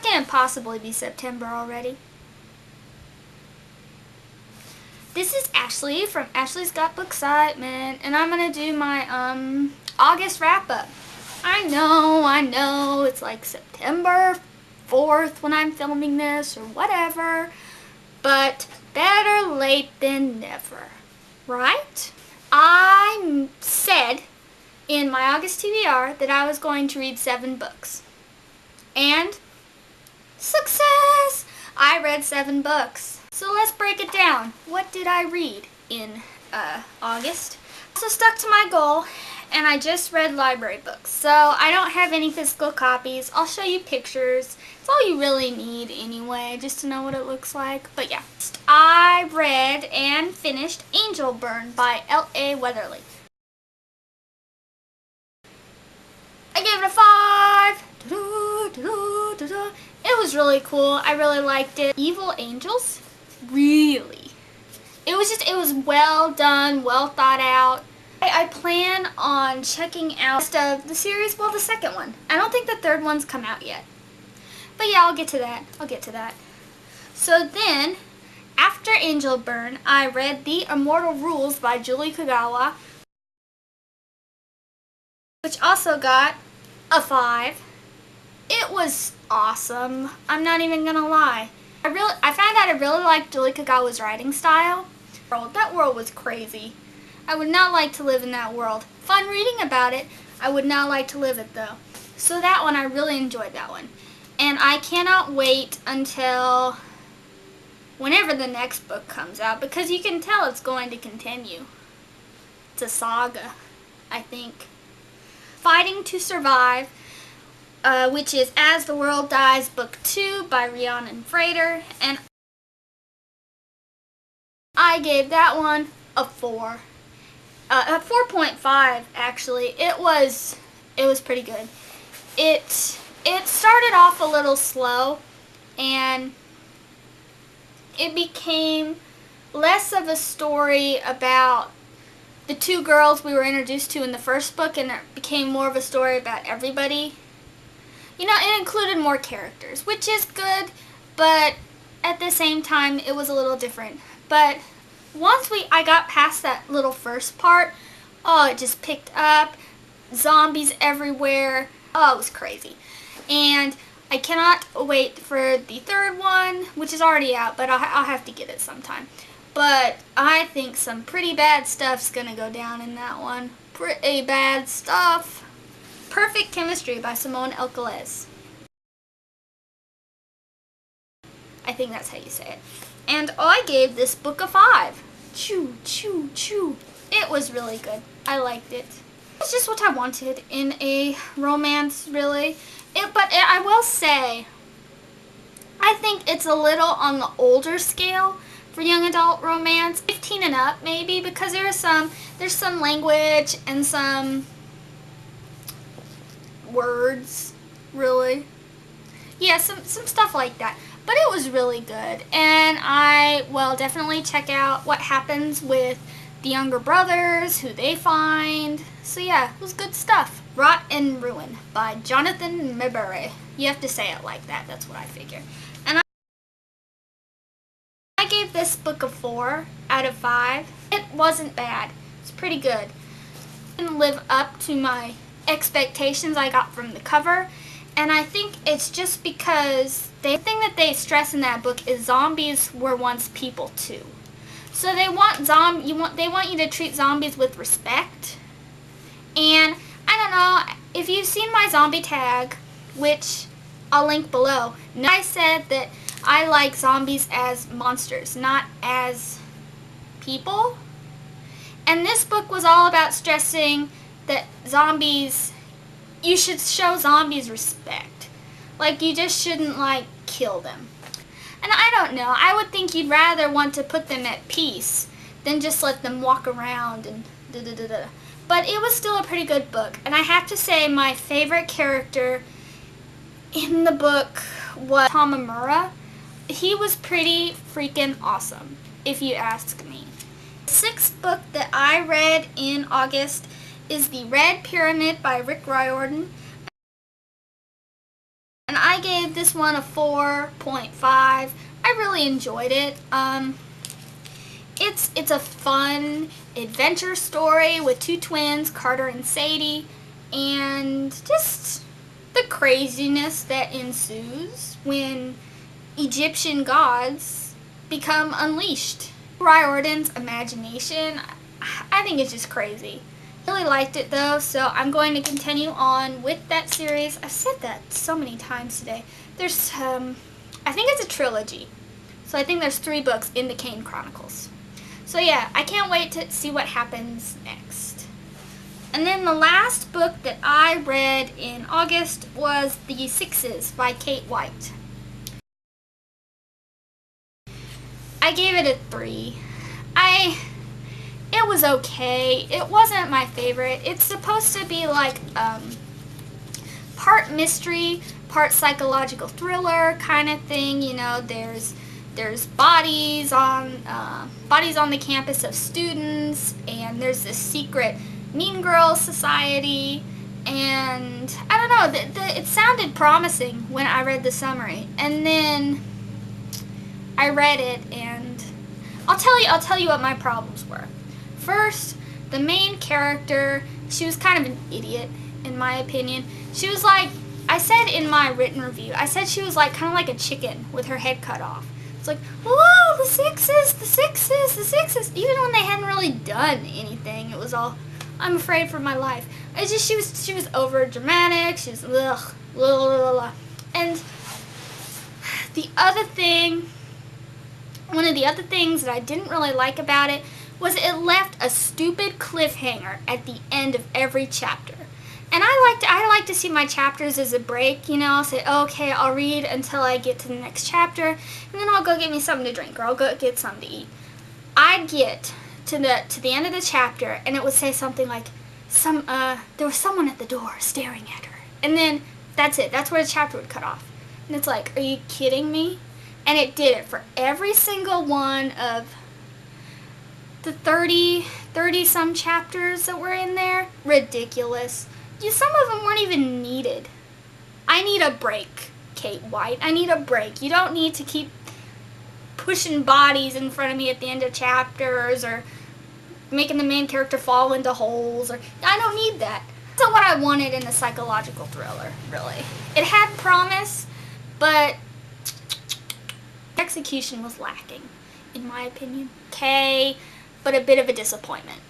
can't possibly be September already? This is Ashley from Ashley's Got Bookcitement, and I'm going to do my August wrap-up. I know, it's like September 4th when I'm filming this or whatever, but better late than never, right? I said in my August TBR that I was going to read 7 books. And success! I read 7 books. So let's break it down. What did I read in August? I also stuck to my goal, and I just read library books. So I don't have any physical copies. I'll show you pictures. It's all you really need anyway, just to know what it looks like. But yeah. I read and finished Angel Burn by L.A. Weatherly. I gave it a 5. It was really cool. I really liked it. Evil Angels? Really. It was well done, well thought out. I plan on checking out the series, well, the second one. I don't think the third one's come out yet. But yeah, I'll get to that. So then, after Angel Burn, I read The Immortal Rules by Julie Kagawa, which also got a 5. It was awesome. I'm not even gonna lie. I found out I really liked Julie Kagawa's writing style. That world was crazy. I would not like to live in that world. Fun reading about it. I would not like to live it though. So that one, I really enjoyed that one. And I cannot wait until whenever the next book comes out, because you can tell it's going to continue. It's a saga, I think. Fighting to Survive, which is As the World Dies, Book 2 by Rhiannon Frater, and I gave that one a 4. A 4.5 actually. It was pretty good. It started off a little slow, and it became less of a story about the 2 girls we were introduced to in the first book, and it became more of a story about everybody. You know, it included more characters, which is good, but at the same time, it was a little different. But once I got past that little first part, oh, it just picked up. Zombies everywhere. Oh, it was crazy. And I cannot wait for the third one, which is already out, but I'll have to get it sometime. But I think some pretty bad stuff's gonna go down in that one. Pretty bad stuff. Perfect Chemistry by Simone Elkeles. I think that's how you say it. And I gave this book a 5. Choo, choo, choo. It was really good. I liked it. It's just what I wanted in a romance, really. But I will say, I think it's a little on the older scale for young adult romance. 15 and up, maybe, because there's some language and some words, really. Yeah, some stuff like that. But it was really good, and I will definitely check out what happens with the younger brothers, who they find. So yeah, it was good stuff. Rot and Ruin by Jonathan Maberry. You have to say it like that, that's what I figure. And I gave this book a 4 out of 5. It wasn't bad. It's pretty good. It didn't live up to my expectations I got from the cover, and I think it's just because the thing that they stress in that book is zombies were once people too. So they want you to treat zombies with respect. And I don't know if you've seen my zombie tag, which I'll link below. I said that I like zombies as monsters, not as people. And this book was all about stressing that zombies, you should show zombies respect. Like, you just shouldn't, like, kill them. And I don't know, I would think you'd rather want to put them at peace than just let them walk around and da-da-da-da. But it was still a pretty good book. And I have to say my favorite character in the book was Tamamura. He was pretty freaking awesome, if you ask me. The 6th book that I read in August is The Red Pyramid by Rick Riordan. And I gave this this one a 4.5. I really enjoyed it. It's a fun adventure story with two twins, Carter and Sadie, and just the craziness that ensues when Egyptian gods become unleashed. Riordan's imagination, I think it's just crazy. Really liked it though, so I'm going to continue on with that series. I've said that so many times today. There's I think it's a trilogy. So I think there's 3 books in the Kane Chronicles. So yeah, I can't wait to see what happens next. And then the last book that I read in August was The Sixes by Kate White. I gave it a 3. It was okay. It wasn't my favorite. It's supposed to be like part mystery, part psychological thriller kind of thing. You know, there's bodies on the campus of students, and there's this secret Mean Girls society, and I don't know. It sounded promising when I read the summary, and then I read it, and I'll tell you what my problems were. First, the main character, she was kind of an idiot, in my opinion. She was like, I said in my written review, I said she was like kind of like a chicken with her head cut off. It's like, whoa, the sixes, the sixes, the sixes. Even when they hadn't really done anything, it was all, I'm afraid for my life. It's just she was over dramatic. She was ugh, blah, blah, blah. And the other thing, one of the other things that I didn't really like about it was it left a stupid cliffhanger at the end of every chapter. And I like to see my chapters as a break, you know. I'll say, okay, I'll read until I get to the next chapter, and then I'll go get me something to drink, or I'll go get something to eat. I'd get to the end of the chapter, and it would say something like, there was someone at the door staring at her. And then that's it. That's where the chapter would cut off. And it's like, are you kidding me? And it did it for every single one of the 30 some chapters that were in there. Ridiculous. Some of them weren't even needed. I need a break, Kate White. I need a break. You don't need to keep pushing bodies in front of me at the end of chapters, or making the main character fall into holes, or I don't need that. That's not what I wanted in a psychological thriller, really. It had promise, but execution was lacking, in my opinion. Okay, but a bit of a disappointment.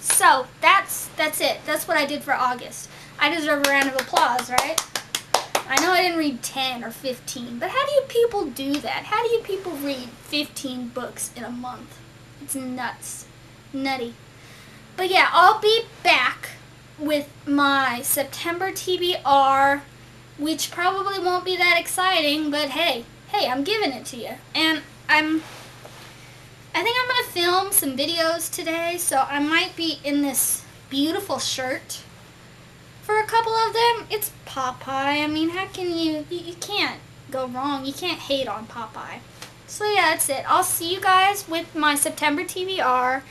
So, that's it. That's what I did for August. I deserve a round of applause, right? I know I didn't read 10 or 15, but how do you people do that? How do you people read 15 books in a month? It's nuts. Nutty. But yeah, I'll be back with my September TBR, which probably won't be that exciting, but hey, I'm giving it to you. And I think I'm going to film some videos today, so I might be in this beautiful shirt for a couple of them. It's Popeye. I mean, how can you can't go wrong. You can't hate on Popeye. So yeah, that's it. I'll see you guys with my September TBR.